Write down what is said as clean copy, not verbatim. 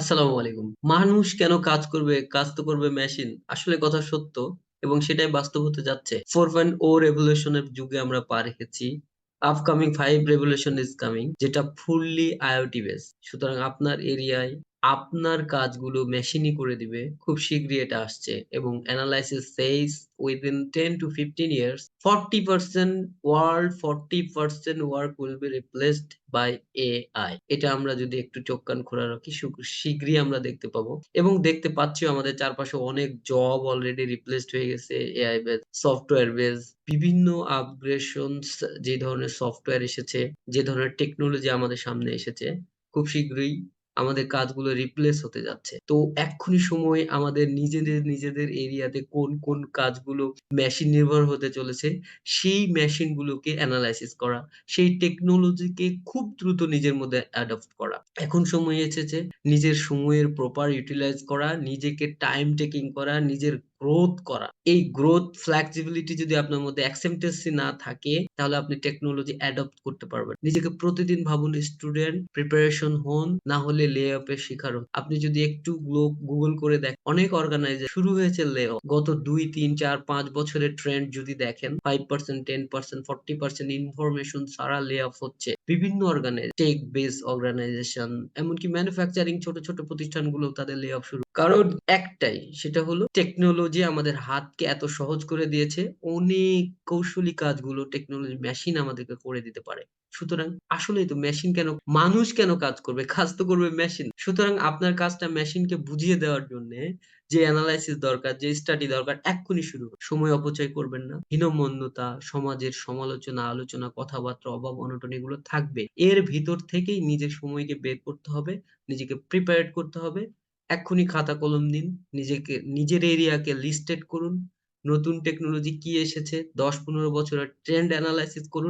আসসালামু আলাইকুম। মানুষ কেন কাজ করবে? কাজ তো করবে মেশিন। আসলে কথা সত্য এবং সেটাই বাস্তব হতে যাচ্ছে। 4.0 রেভলিউশন এর যুগে আমরা পা রেখেছি। আপকামিং 5 রেভলিউশন ইস কামিং যেটা ফুললি IoT বেসড। সুতরাং আপনার এরিয়ায় আপনার কাজগুলো মেশিনই করে দিবে। খুব শিগগিরই এটা আসছে এবং analysis says within 10 to 15 years 40% work will be replaced by AI। এটা আমরা যদি একটু চোখ কান খোলা রাখি শীঘ্রই আমরা দেখতে পাবো এবং দেখতে পাচ্ছিও আমাদের চারপাশে অনেক জব অলরেডি রিপ্লেসড হয়ে গেছে AI বেস, সফটওয়্যার বেস। বিভিন্ন আপগ্রেশনস যে ধরনের সফটওয়্যার এসেছে, যে ধরনের টেকনোলজি আমাদের সামনে এসেছে, খুব শীঘ্রই আমাদের কাজগুলো রিপ্লেস হতে যাচ্ছে। তো এক্ষুনি সময় আমাদের নিজেদের এরিয়াতে কোন কাজগুলো মেশিন নির্ভর হতে চলেছে, সেই মেশিনগুলোকে এনালাইসিস করা, সেই টেকনোলজিকে খুব দ্রুত নিজের মধ্যে অ্যাডপ্ট করা। এখন সময় এসেছে নিজের সময়ের প্রপার ইউটিলাইজ করা, নিজেকে টাইম টেকিং করা, নিজের গ্রোথ করা। এই গ্রোথ ফ্লেক্সিবিলিটি যদি আপনার মধ্যে অ্যাকসেপ্টেন্সি না থাকে তাহলে আপনি টেকনোলজি অ্যাডপ্ট করতে পারবেন। নিজেকে প্রতিদিন ভাবুন স্টুডেন্ট, প্রিপারেশন হন, না হলে লে অফের শিকার হন। আপনি যদি একটু গুগল করে দেখেন অনেক অর্গানাইজেশন শুরু হয়েছে লে অফ। গত 2, 3, 4, 5 বছরের ট্রেন্ড যদি দেখেন 5%, 10%, 40% ইনফরমেশন ছাড়া লে অফ হচ্ছে। বিভিন্ন টেক বেস অর্গানাইজেশন, এমনকি ম্যানুফ্যাকচারিং ছোট ছোট প্রতিষ্ঠানগুলো তাদের লে অফ শুরু। কারণ একটাই, সেটা হলো টেকনোলজি আমাদের হাতকে এত সহজ করে দিয়েছে। অনেক কৌশলী কাজগুলো টেকনোলজি মেশিন আমাদেরকে করে দিতে পারে। সুতরাং আসলেই তো মেশিন কেন, মানুষ কেন কাজ করবে? কাজ তো করবে মেশিন। সুতরাং আপনার কাজটা মেশিনকে বুঝিয়ে দেওয়ার জন্য যে অ্যানালাইসিস দরকার, যে স্টাডি দরকার, এক্ষুনি শুরু করুন। সময় অপচয় করবেন না। হীনমন্যতা, সমাজের সমালোচনা, আলোচনা, কথাবার্তা, অভাব অনটন এগুলো থাকবে। এর ভিতর থেকেই নিজের সময়কে বের করতে হবে, নিজেকে প্রিপেয়ার্ড করতে হবে। এক্ষুনি খাতা কলম নিন, নিজের এরিয়াকে লিস্টেড করুন। নতুন টেকনোলজি কি এসেছে 10-15 বছরের ট্রেন্ড অ্যানালাইসিস করুন।